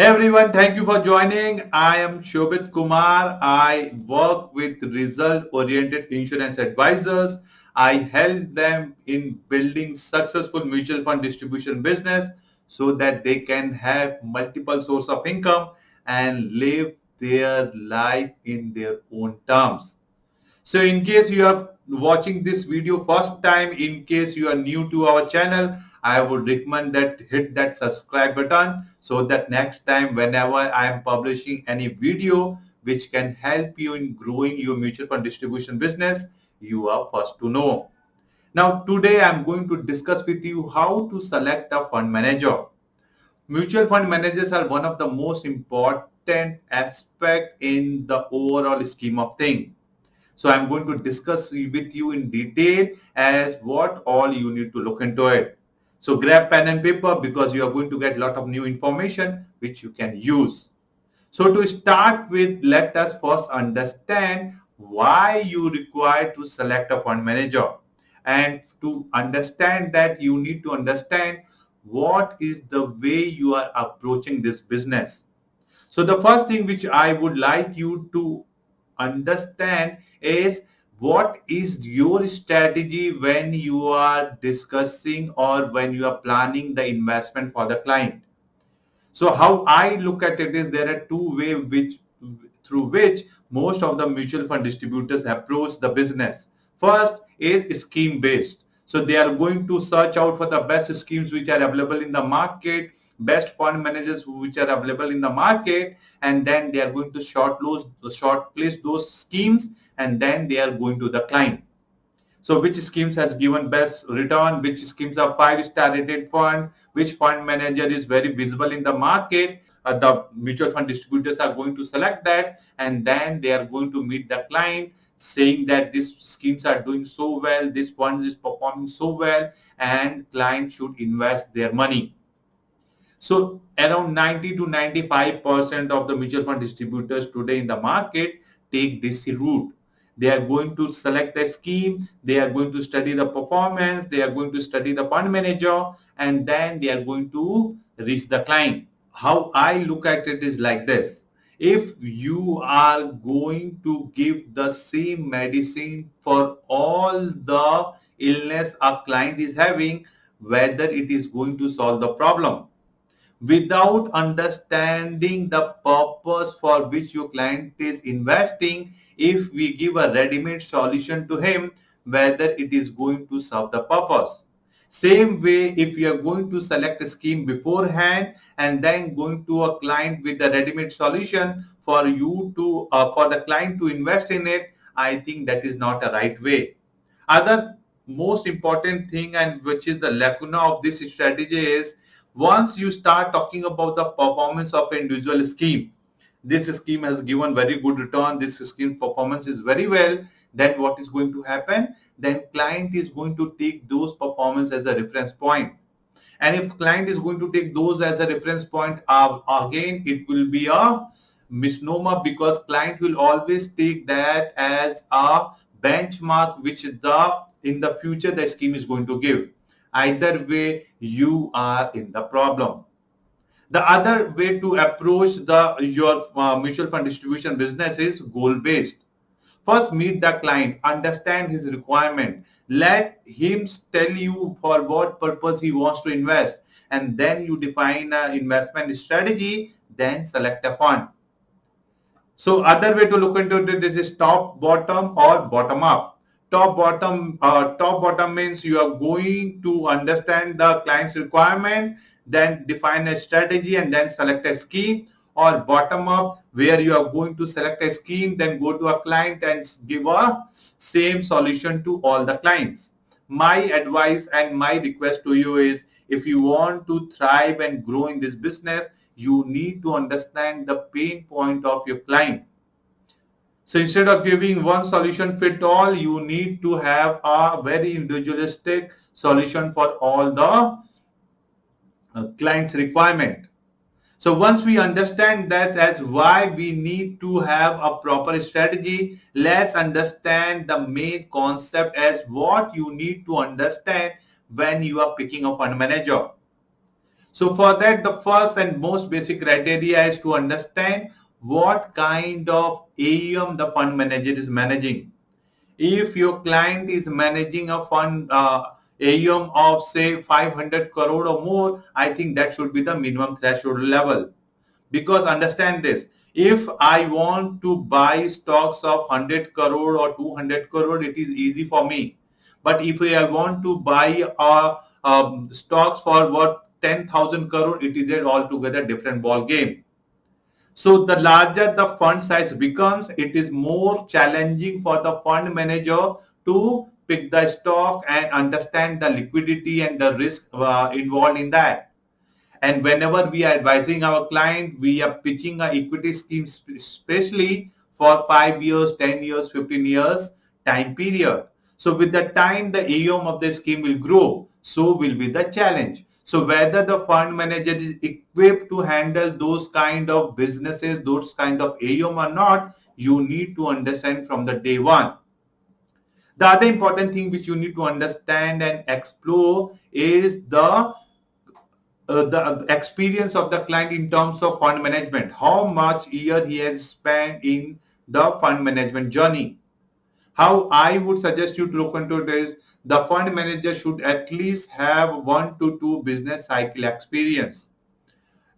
Everyone, thank you for joining. I am Shobit Kumar. I work with result-oriented insurance advisors. I help them in building successful mutual fund distribution business so that they can have multiple source of income and live their life in their own terms. So in case you are watching this video first time, in case you are new to our channel, I would recommend that hit that subscribe button so that next time whenever I am publishing any video which can help you in growing your mutual fund distribution business, you are first to know. Now today I am going to discuss with you how to select a fund manager. Mutual fund managers are one of the most important aspect in the overall scheme of things. So I'm going to discuss with you in detail as what all you need to look into it. So grab pen and paper because you are going to get a lot of new information which you can use. So to start with, let us first understand why you require to select a fund manager. And to understand that, you need to understand what is the way you are approaching this business. So the first thing which I would like you to understand is what is your strategy when you are discussing or when you are planning the investment for the client. So how I look at it is there are two ways through which most of the mutual fund distributors approach the business. First is scheme based. So they are going to search out for the best schemes which are available in the market, best fund managers which are available in the market, and then they are going to shortlist those schemes, and then they are going to the client. So which schemes has given best return, which schemes are 5-star rated fund, which fund manager is very visible in the market. The mutual fund distributors are going to select that, and then they are going to meet the client saying that these schemes are doing so well, this fund is performing so well, and client should invest their money. So around 90 to 95% of the mutual fund distributors today in the market take this route. They are going to select a scheme, they are going to study the performance, they are going to study the fund manager, and then they are going to reach the client. How I look at it is like this. If you are going to give the same medicine for all the illness a client is having, whether it is going to solve the problem without understanding the purpose for which your client is investing, if we give a ready-made solution to him, whether it is going to serve the purpose. Same way, if you are going to select a scheme beforehand and then going to a client with a ready-made solution for you to for the client to invest in it, I think that is not a right way. Other most important thing, and which is the lacuna of this strategy, is once you start talking about the performance of an individual scheme, this scheme has given very good return, this scheme performance is very well, then what is going to happen? Then client is going to take those performance as a reference point. And if client is going to take those as a reference point, again, it will be a misnomer because client will always take that as a benchmark which in the future the scheme is going to give. Either way, you are in the problem. The other way to approach the your mutual fund distribution business is goal based. First, meet the client, understand his requirement. Let him tell you for what purpose he wants to invest, and then you define an investment strategy, then select a fund. So other way to look into it is top bottom or bottom up. Top bottom means you are going to understand the client's requirement, then define a strategy and then select a scheme. Or bottom up, where you are going to select a scheme, then go to a client and give a same solution to all the clients. My advice and my request to you is, if you want to thrive and grow in this business, you need to understand the pain point of your client. So instead of giving one solution fit all, you need to have a very individualistic solution for all the client's requirement. So once we understand that as why we need to have a proper strategy, let's understand the main concept as what you need to understand when you are picking a fund manager. So for that, the first and most basic criteria is to understand what kind of AUM the fund manager is managing. If your client is managing a fund AUM of say 500 crore or more, I think that should be the minimum threshold level. Because understand this, if I want to buy stocks of 100 crore or 200 crore, it is easy for me. But if I want to buy stocks for what 10,000 crore, it is an altogether different ball game. So the larger the fund size becomes, it is more challenging for the fund manager to pick the stock and understand the liquidity and the risk involved in that. And whenever we are advising our client, we are pitching a equity scheme especially for 5 years, 10 years, 15 years time period. So with the time, the AUM of the scheme will grow. So will be the challenge. So whether the fund manager is equipped to handle those kind of businesses, those kind of AUM or not, you need to understand from the day one. The other important thing which you need to understand and explore is the experience of the client in terms of fund management. How much year he has spent in the fund management journey. How I would suggest you to look into it is the fund manager should at least have 1 to 2 business cycle experience.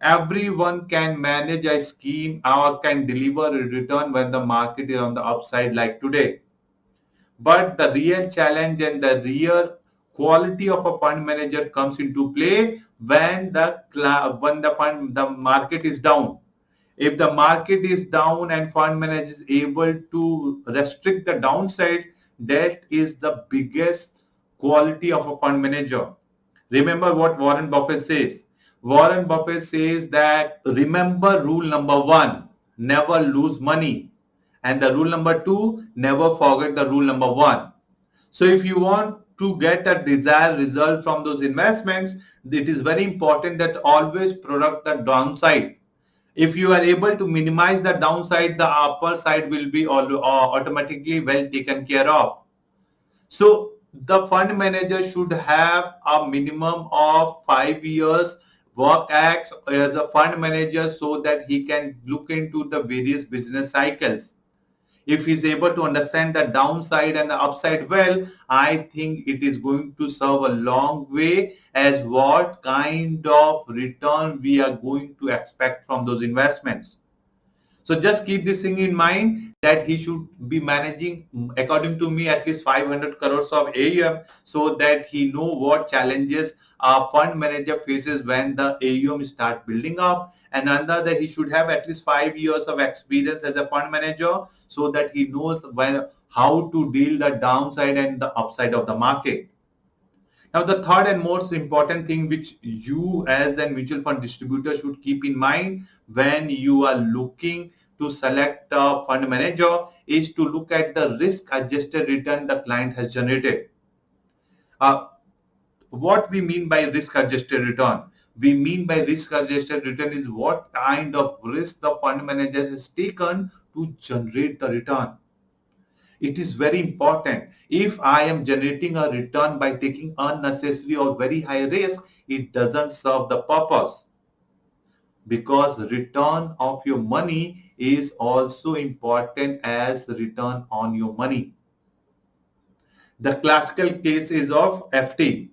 Everyone can manage a scheme or can deliver a return when the market is on the upside like today. But the real challenge and the real quality of a fund manager comes into play when the market is down. If the market is down and fund manager is able to restrict the downside, that is the biggest quality of a fund manager. Remember what Warren Buffett says. Warren Buffett says that remember rule number one, never lose money. And the rule number two, never forget the rule number one. So if you want to get a desired result from those investments, it is very important that always protect the downside. If you are able to minimize the downside, the upper side will be automatically well taken care of. So the fund manager should have a minimum of 5 years work acts as a fund manager so that he can look into the various business cycles. If he's able to understand the downside and the upside well, I think it is going to serve a long way as what kind of return we are going to expect from those investments. So just keep this thing in mind that he should be managing, according to me, at least 500 crores of AUM so that he know what challenges a fund manager faces when the AUM start building up. And another, he should have at least 5 years of experience as a fund manager so that he knows how to deal the downside and the upside of the market. Now, the third and most important thing which you as a mutual fund distributor should keep in mind when you are looking to select a fund manager is to look at the risk adjusted return the client has generated. Uh, what we mean by risk adjusted return? We mean by risk adjusted return is what kind of risk the fund manager has taken to generate the return. It is very important. If I am generating a return by taking unnecessary or very high risk, it doesn't serve the purpose because return of your money is also important as return on your money. The classical case is of FT.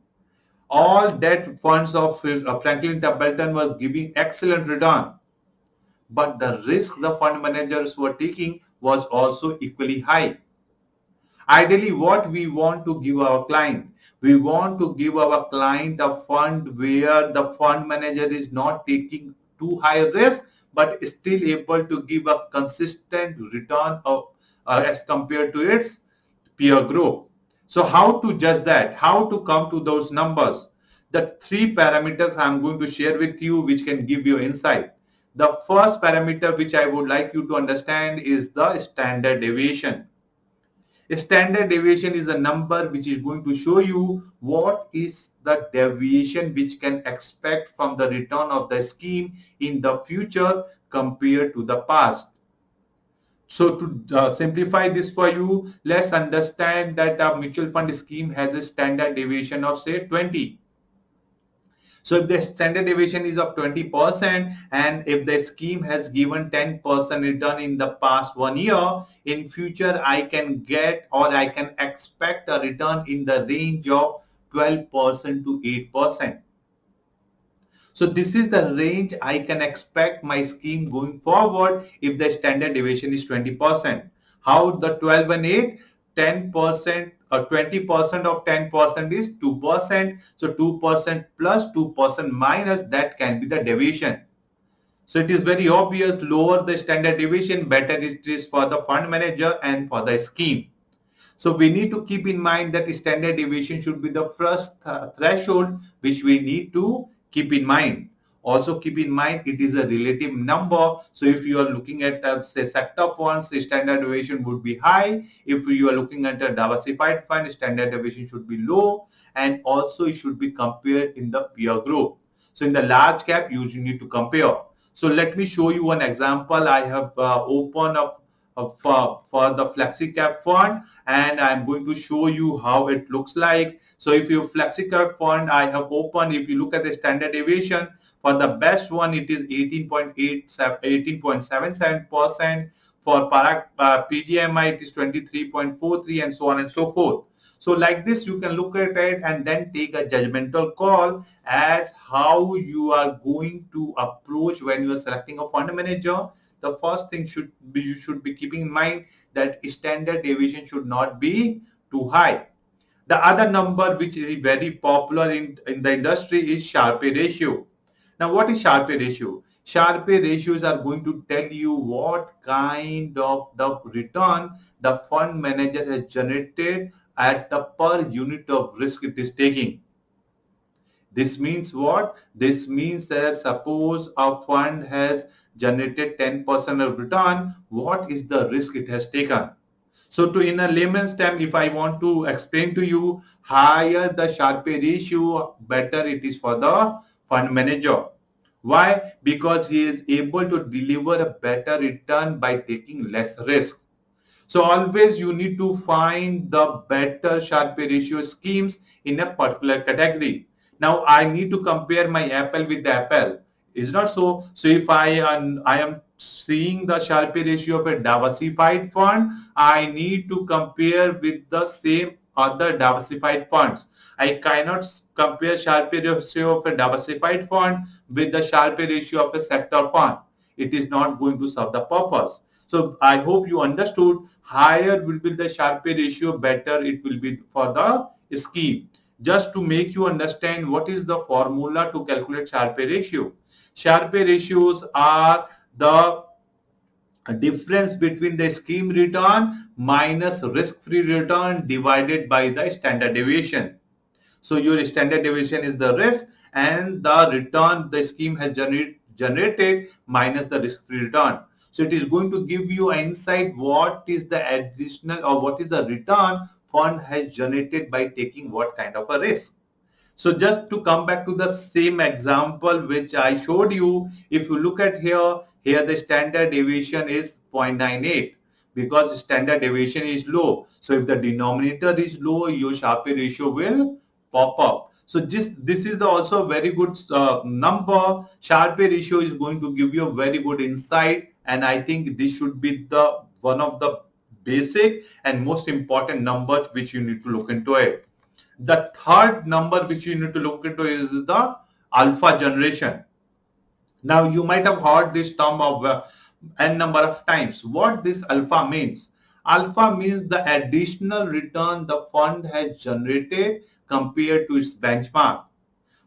All debt funds of Franklin Templeton was giving excellent return, but the risk the fund managers were taking was also equally high. Ideally, what we want to give our client, we want to give our client a fund where the fund manager is not taking too high risk, but still able to give a consistent return of, as compared to its peer group. So how to judge that? How to come to those numbers? The three parameters I'm going to share with you which can give you insight. The first parameter which I would like you to understand is the standard deviation. A standard deviation is a number which is going to show you what is the deviation which can expect from the return of the scheme in the future compared to the past. So to simplify this for you, let's understand that a mutual fund scheme has a standard deviation of say 20. So if the standard deviation is of 20% and if the scheme has given 10% return in the past 1 year, in future I can get or I can expect a return in the range of 12% to 8%. So this is the range I can expect my scheme going forward if the standard deviation is 20%. How the 12 and 8? 10% or 20% of 10% is 2%. So 2% plus 2% minus, that can be the deviation. So it is very obvious, lower the standard deviation, better it is for the fund manager and for the scheme. So we need to keep in mind that standard deviation should be the first threshold which we need to keep in mind. Also keep in mind it is a relative number. So if you are looking at say sector funds, the standard deviation would be high. If you are looking at a diversified fund, standard deviation should be low, and also it should be compared in the peer group. So in the large cap, you need to compare. So let me show you one example. I have opened up for the flexi cap fund, and I'm going to show you how it looks like. So if you flexi cap fund I have opened, if you look at the standard deviation for the best one, it is 18.77%. For PGMI it is 23.43, and so on and so forth. So like this you can look at it and then take a judgmental call as how you are going to approach when you are selecting a fund manager. The first thing you should be keeping in mind that standard deviation should not be too high. The other number which is very popular in the industry is Sharpe ratio. Now what is Sharpe ratio? Sharpe ratios are going to tell you what kind of the return the fund manager has generated at the per unit of risk it is taking. This means what? This means that suppose a fund has generated 10% of return, what is the risk it has taken? So to in a layman's term, if I want to explain to you, higher the Sharpe ratio, better it is for the fund manager. Why? Because he is able to deliver a better return by taking less risk. So always you need to find the better Sharpe ratio schemes in a particular category. Now I need to compare my apple with the apple. Is not so. So if I am seeing the Sharpe ratio of a diversified fund, I need to compare with the same other diversified funds. I cannot compare Sharpe ratio of a diversified fund with the Sharpe ratio of a sector fund. It is not going to serve the purpose. So I hope you understood. Higher will be the Sharpe ratio, better it will be for the scheme. Just to make you understand what is the formula to calculate Sharpe ratio. Sharpe ratios are the difference between the scheme return minus risk-free return divided by the standard deviation. So your standard deviation is the risk, and the return the scheme has generated minus the risk-free return. So it is going to give you an insight what is the additional or what is the return fund has generated by taking what kind of a risk. So just to come back to the same example which I showed you, if you look at here the standard deviation is 0.98 because standard deviation is low. So if the denominator is low, your Sharpe ratio will pop up. So this is also a very good number. Sharpe ratio is going to give you a very good insight, and I think this should be the one of the basic and most important numbers which you need to look into it. The third number which you need to look into is the alpha generation. Now you might have heard this term of n number of times. What this alpha means? Alpha means the additional return the fund has generated compared to its benchmark.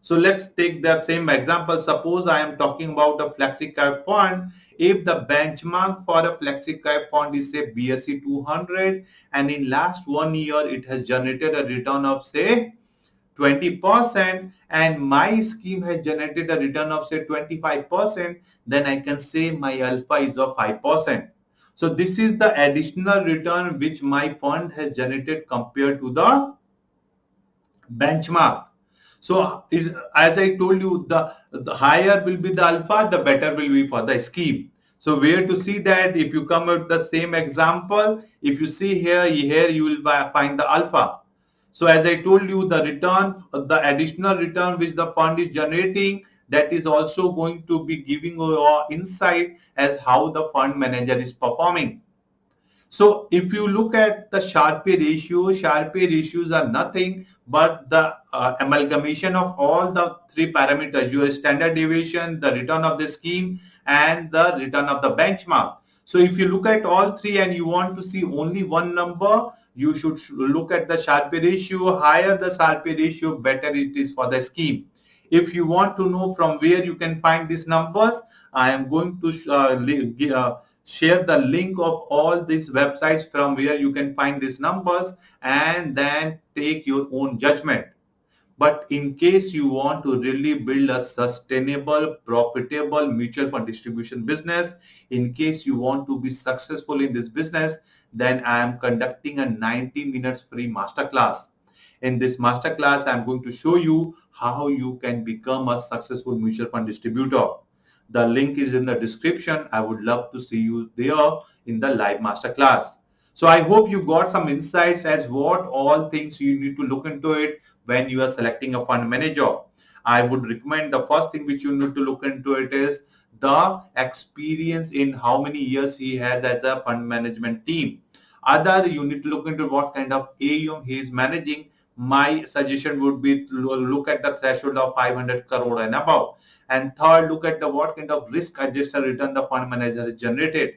So let's take that same example. Suppose I am talking about a flexi cap fund. If the benchmark for a flexi cap fund is say BSE 200, and in last 1 year it has generated a return of say 20%, and my scheme has generated a return of say 25%, then I can say my alpha is of 5%. So this is the additional return which my fund has generated compared to the benchmark. So as I told you, the higher will be the alpha, the better will be for the scheme. So where to see that? If you come with the same example, if you see here you will find the alpha. So as I told you, the return, the additional return which the fund is generating, that is also going to be giving you insight as how the fund manager is performing. So if you look at the Sharpe ratio, Sharpe ratios are nothing but the amalgamation of all the three parameters, your standard deviation, the return of the scheme, and the return of the benchmark. So if you look at all three and you want to see only one number, you should look at the Sharpe ratio. Higher the Sharpe ratio, better it is for the scheme. If you want to know from where you can find these numbers, I am going to share the link of all these websites from where you can find these numbers and then take your own judgment. But in case you want to really build a sustainable, profitable mutual fund distribution business, in case you want to be successful in this business, then I am conducting a 90 minutes free masterclass. In this masterclass, I'm going to show you how you can become a successful mutual fund distributor. The link is in the description. I would love to see you there in the live masterclass. So I hope you got some insights as what all things you need to look into it when you are selecting a fund manager. I would recommend the first thing which you need to look into it is the experience in how many years he has as a fund management team. Other, you need to look into what kind of AUM he is managing. My suggestion would be to look at the threshold of 500 crore and above. And third, look at the what kind of risk adjusted return the fund manager has generated.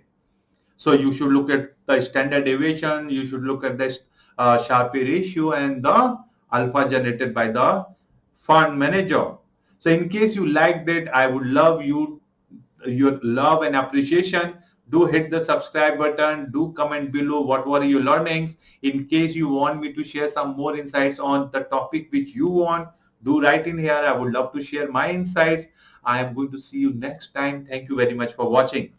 So you should look at the standard deviation, you should look at the Sharpe ratio and the alpha generated by the fund manager. So in case you liked it, I would love your love and appreciation. Do hit the subscribe button. Do comment below what were your learnings. In case you want me to share some more insights on the topic which you want, do write in here. I would love to share my insights. I am going to see you next time. Thank you very much for watching.